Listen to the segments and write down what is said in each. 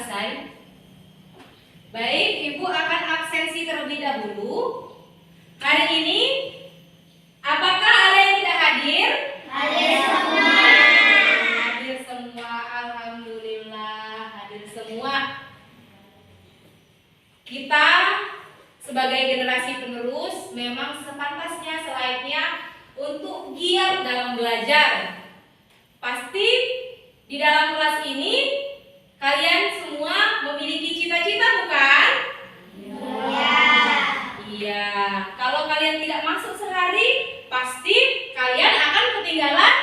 selesai? Baik, Ibu akan absensi terlebih dahulu. Hari ini, apakah ada yang tidak hadir? Hadir semua. Hadir semua, alhamdulillah, hadir semua. Kita sebagai generasi penerus memang sepantasnya, selainnya untuk giat dalam belajar. Pasti di dalam kelas ini kalian semua memiliki cita-cita, bukan? Iya. Iya. Kalau kalian tidak masuk sehari, pasti kalian akan ketinggalan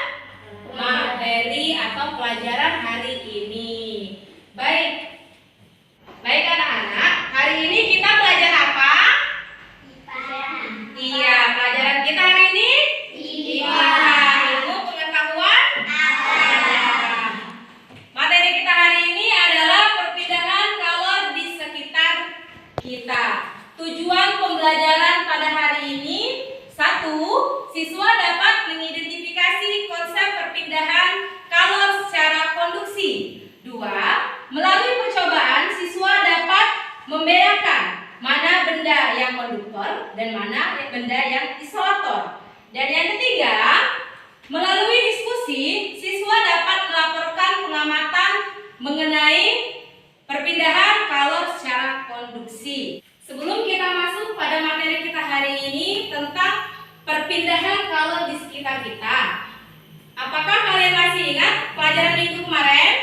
materi atau pelajaran hari ini. Baik. Baik anak-anak, hari ini kita belajar apa? Iya, pelajaran kita hari ini ilmu pengetahuan alam. Materi kita hari ini adalah perpindahan kalor di sekitar kita. Tujuan pembelajaran pada hari ini: 1. Siswa dapat mengidentifikasi konsep perpindahan kalor secara konduksi. 2. Melalui percobaan, siswa dapat membedakan mana benda yang konduktor dan mana benda yang isolator. Dan yang ketiga, melalui diskusi, siswa dapat melaporkan pengamatan mengenai perpindahan kalor secara konduksi. Sebelum kita masuk pada materi kita hari ini tentang perpindahan kalor di sekitar kita, apakah kalian masih ingat pelajaran minggu kemarin?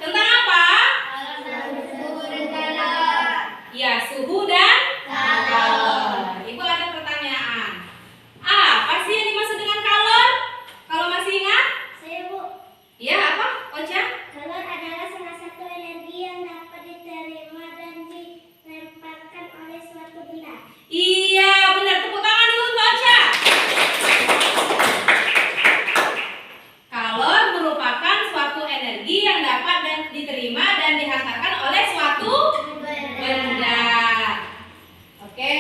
Tentang apa? Ya, suhu dan kalor. Ibu ada pertanyaan. Apa sih yang dimaksud dengan kalor? Kalau masih ingat? Ya, apa? Ocha? Kalor adalah salah satu energi yang dapat diterima dan dilemparkan oleh suatu benda. Iya, benar. Tepuk tangan dulu untuk Ocha. Kalor merupakan suatu energi yang dapat diterima dan dihantarkan oleh suatu benda. Oke,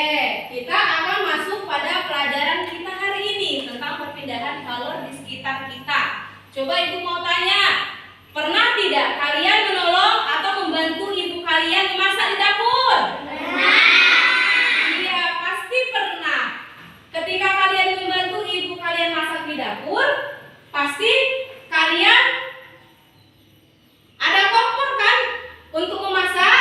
kita akan masuk pada pelajaran kita hari ini tentang perpindahan kalor di sekitar kita. Coba Ibu mau tanya, pernah tidak kalian menolong atau membantu ibu kalian memasak di dapur? Iya, pasti pernah. Ketika kalian membantu ibu kalian masak di dapur, pasti kalian ada kompor kan untuk memasak?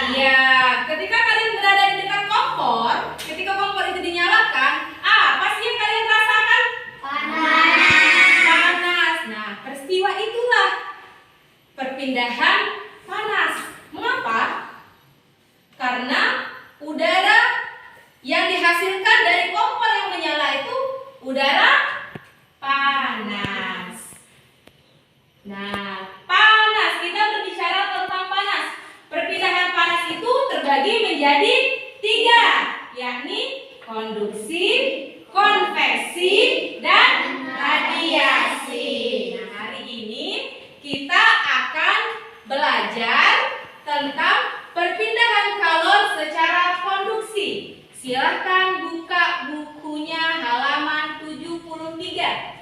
Iya, ketika kalian berada di dekat kompor, ketika kompor itu dinyalakan, apa sih yang kalian rasakan? Panas. Nah, peristiwa itulah perpindahan panas. Mengapa? Karena udara yang dihasilkan dari kompor yang menyala itu udara panas. Nah, panas, kita berbicara tentang panas. Perpindahan panas itu terbagi menjadi 3, yakni konduksi, konveksi, dan radiasi. Nah, hari ini kita akan belajar tentang perpindahan kalor secara konduksi. Silakan buka bukunya halaman 73.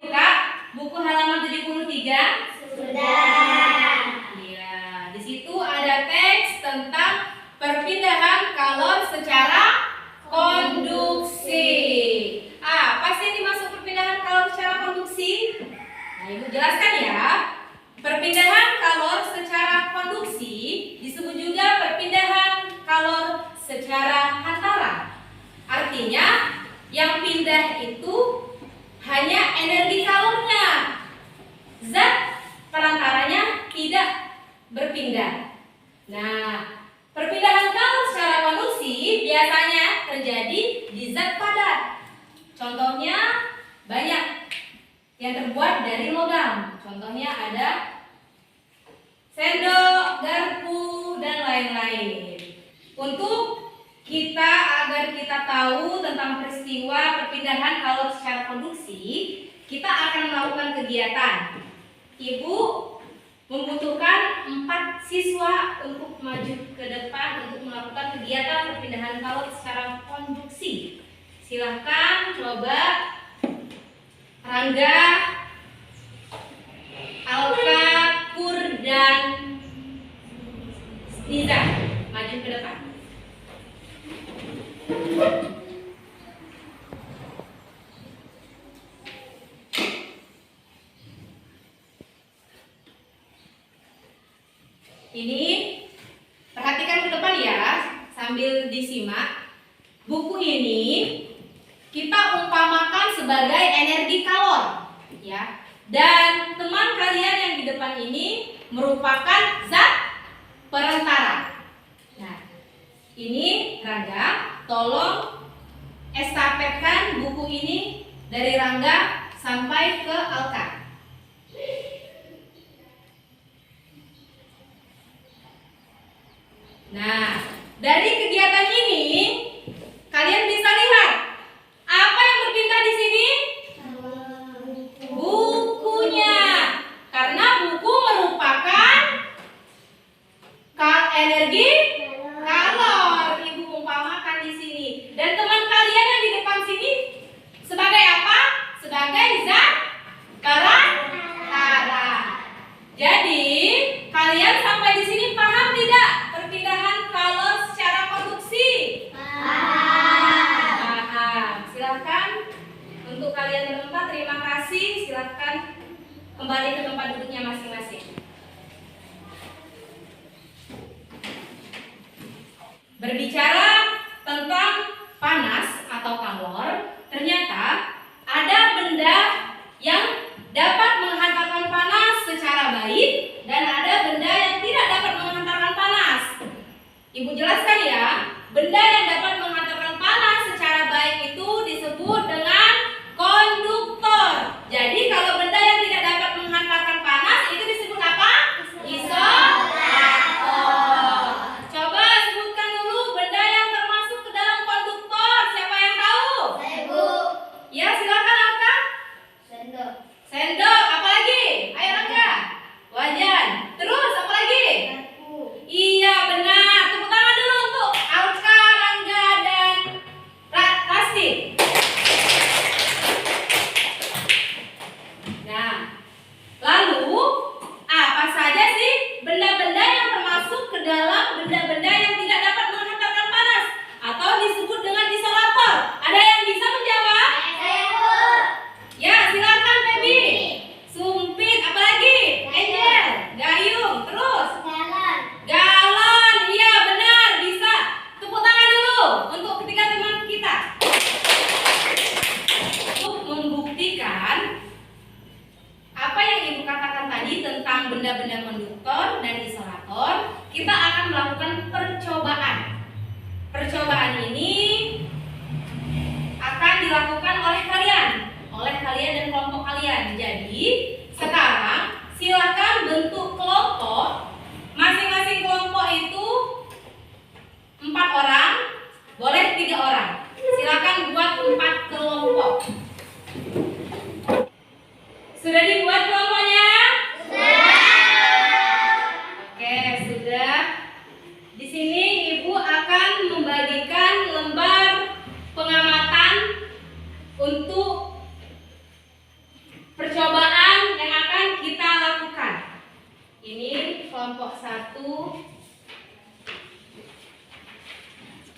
Buka buku halaman 73. Sudah. Iya, di situ ada teks tentang perpindahan kalor secara konduksi. Apa sih yang dimaksud perpindahan kalor secara konduksi? Nah, Ibu jelaskan ya. Perpindahan kalor secara konduksi disebut juga perpindahan kalor secara hantaran. Artinya, yang pindah itu hanya energi kalornya. Zat perantaranya tidak berpindah. Nah, perpindahan kalor secara konduksi biasanya terjadi di zat padat. Contohnya banyak yang terbuat dari logam. Contohnya ada sendok, garpu, dan lain-lain. Untuk agar kita tahu tentang peristiwa perpindahan kalor secara konduksi, kita akan melakukan kegiatan. Ibu membutuhkan 4 siswa untuk maju ke depan untuk melakukan kegiatan perpindahan kalor secara konduksi. Silahkan coba Rangga, Alka, Pur, dan Niza maju ke depan. Ini perhatikan ke depan ya, sambil disimak. Buku ini kita umpamakan sebagai energi kalor, ya. Dan teman kalian yang di depan ini merupakan zat perantara. Nah, ini Rangga, tolong estafetkan buku ini dari Rangga sampai ke Alka. Nah, dari kegiatan ini kalian bisa lihat apa yang berpindah di sini? Bukunya. Karena buku merupakan energi kalor. Ibu umpamakan di sini. Dan teman kalian yang di depan sini sebagai apa? Sebagai zat perantara. Jadi, kalian sampai di sini paham tidak perpindahan kalor secara konduksi? Paham. Silahkan untuk kalian berempat, terima kasih. Silahkan kembali ke tempat duduknya masing-masing. Berbicara tentang panas atau kalor, ternyata ada benda yang dapat menghantarkan panas secara baik dan ada benda yang tidak dapat menghantarkan panas. Ibu jelaskan ya, benda yang dapat menghantarkan panas secara baik itu disebut dengan konduktor. Jadi kalau benda yang tidak dapat menghantarkan panas itu disebut apa? Isolator. Coba sebutkan dulu benda yang termasuk ke dalam konduktor. Siapa yang tahu? Saya, Bu. Ya, silakan Alka. Sendok. Sendok, apa lagi? Ayo Rangga. Wajan. Terus apa lagi? Garpu. Iya, benar. Tepuk tangan dulu untuk Alka, Rangga, dan Rasti. Nah, lalu apa saja sih benda-benda yang termasuk ke dalam benda-benda yang tidak dapat menghantarkan panas atau disebut dengan isolator? Ada yang bisa menjawab? Saya, Bu. Ya, silakan Feby. Sumpit, apa lagi? Angel, gayung, terus Galon. galon. Iya, benar, bisa. Tepuk tangan dulu untuk ketiga teman kita. Untuk membuktikan apa yang Ibu katakan tadi tentang benda-benda konduktor dan isolator, kita akan melakukan percobaan. Percobaan ini akan dilakukan oleh kalian dan kelompok kalian. Jadi, sekarang silakan bentuk kelompok. Masing-masing kelompok itu 4 orang, boleh 3 orang. Silakan buat 4 kelompok. Sudah dibuat kelompoknya? Oke, sudah. Di sini Ibu akan membagikan lembar pengamatan untuk percobaan yang akan kita lakukan. Ini kelompok 1,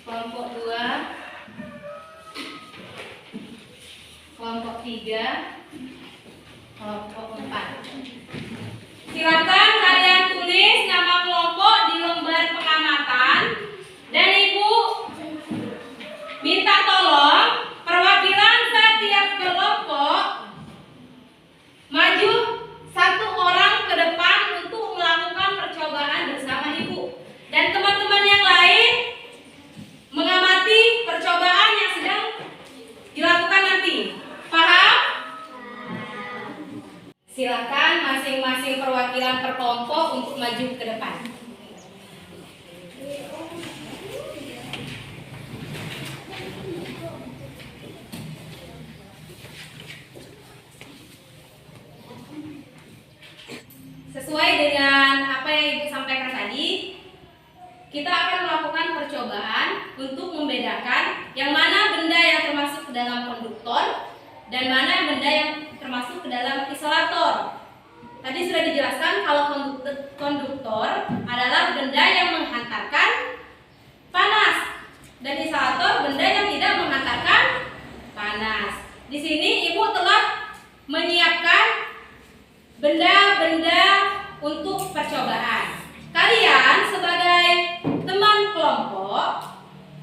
kelompok 2, kelompok 3, kelompok 4. Silakan kalian tulis nama kelompok di lembar pengamatan dan Ibu minta tolong perwakilan setiap kelompok maju 1 orang ke depan untuk melakukan percobaan bersama Ibu. Dan teman-teman yang lain mengamati percobaan yang sedang dilakukan nanti. Paham? Silakan masing-masing perwakilan per kelompok untuk maju ke depan. Sesuai dengan apa yang Ibu sampaikan tadi, kita akan melakukan percobaan untuk membedakan yang mana benda yang termasuk ke dalam konduktor dan mana benda yang termasuk ke dalam isolator. Tadi sudah dijelaskan kalau konduktor adalah benda yang menghantarkan panas dan isolator benda yang tidak menghantarkan panas. Di sini Ibu telah menyiapkan benda-benda untuk percobaan. Kalian sebagai teman kelompok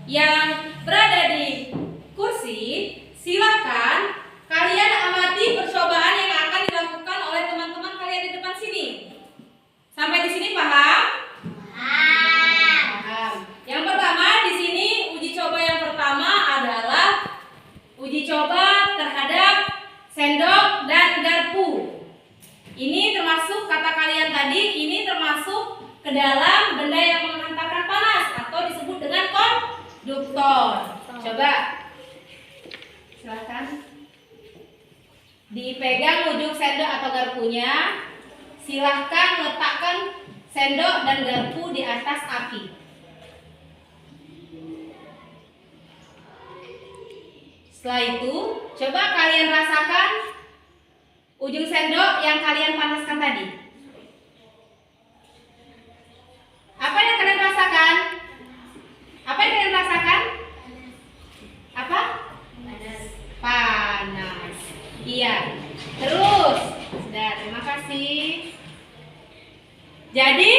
yang berada di kursi, silakan kalian amati percobaan yang akan dilakukan oleh teman-teman kalian di depan sini. Sampai di sini paham? Paham. Yang pertama di sini uji coba yang pertama adalah uji coba terhadap sendok dan garpu. Ini termasuk kata kalian tadi, ini termasuk ke dalam benda yang menghantarkan panas atau disebut dengan konduktor. Coba silakan dipegang ujung sendok atau garpunya. Silahkan letakkan sendok dan garpu di atas api. Setelah itu, coba kalian rasakan ujung sendok yang kalian panaskan tadi. Apa yang kalian rasakan? Apa yang kalian rasakan? Apa? Panas. Iya. Terus. Sudah, terima kasih. Jadi,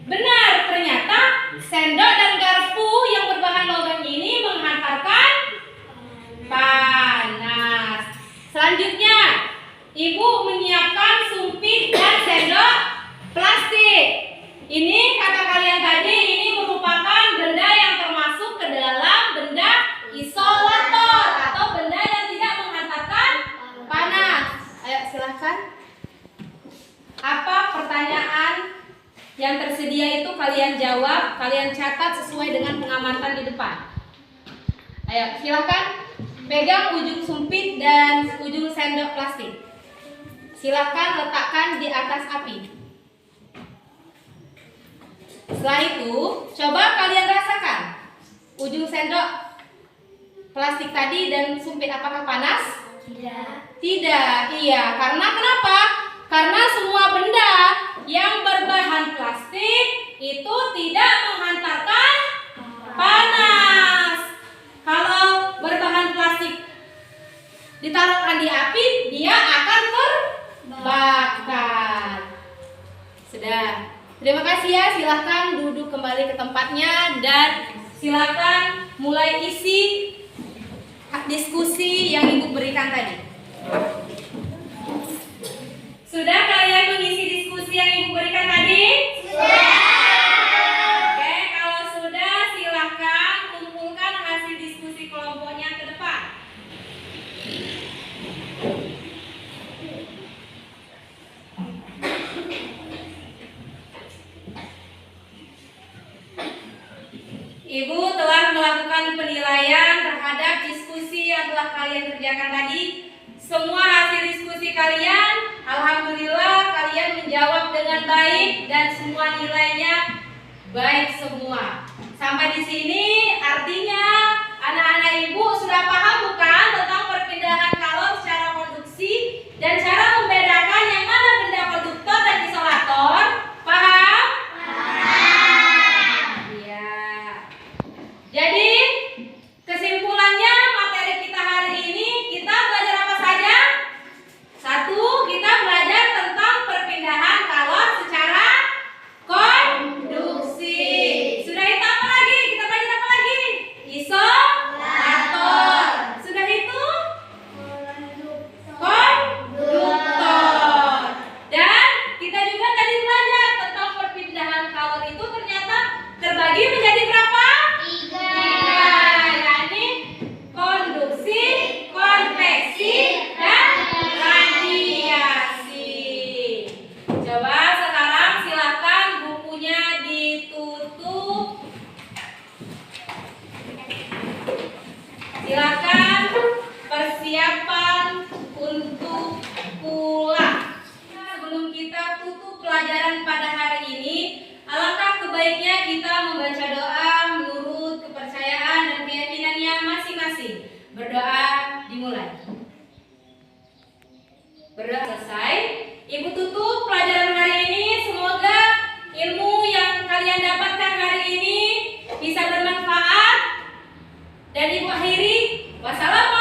benar ternyata sendok dan garpu yang berbahan logam ini menghantarkan panas. Selanjutnya, Ibu menyiapkan sumpit dan sendok plastik. Ini kata kalian tadi, ini merupakan benda yang termasuk ke dalam benda isolator atau benda yang tidak menghantarkan panas. Ayo silahkan. Apa pertanyaan yang tersedia itu kalian jawab, kalian catat sesuai dengan pengamatan di depan. Ayo silahkan pegang ujung sumpit dan ujung sendok plastik. Silahkan letakkan di atas api. Setelah itu, coba kalian rasakan ujung sendok plastik tadi dan sumpit apakah panas? Tidak, iya. Karena kenapa? Karena semua benda yang berbahan plastik itu tidak menghantarkan panas. Kalau berbahan plastik ditaruhkan di api, dia akan terbakar. Sudah. Terima kasih ya, silahkan duduk kembali ke tempatnya dan silahkan mulai isi diskusi yang Ibu berikan tadi. Sudah kalian mengisi diskusi yang Ibu berikan tadi? Sudah. Oke, kalau sudah silahkan kumpulkan hasil diskusi kelompoknya ke depan. Ibu telah melakukan penilaian terhadap diskusi yang telah kalian kerjakan tadi. Semua hasil diskusi kalian, alhamdulillah kalian menjawab dengan baik dan semua nilainya baik semua. Sampai di sini artinya anak-anak Ibu sudah paham bukan tentang perpindahan kalor secara konduksi dan cara membedakan yang mana benda konduktor dan isolator? Paham? Jadi kesimpulannya materi kita hari ini kita belajar apa saja? Satu, kita belajar tentang perpindahan kalor secara konduksi. Sudah itu apa lagi? Kita belajar apa lagi? Isolator. Sudah itu? Konduktor. Dan kita juga tadi belajar tentang perpindahan kalor itu ternyata terbagi menjadi berapa? Konduksi, konveksi, dan radiasi. Coba sekarang silakan bukunya ditutup. Silakan persiapan untuk pulang. Sebelum kita tutup pelajaran pada hari ini, alangkah kebaiknya kita membaca doa Ibu tutup pelajaran hari ini. Semoga ilmu yang kalian dapatkan hari ini bisa bermanfaat. Dan Ibu akhiri. Wassalamualaikum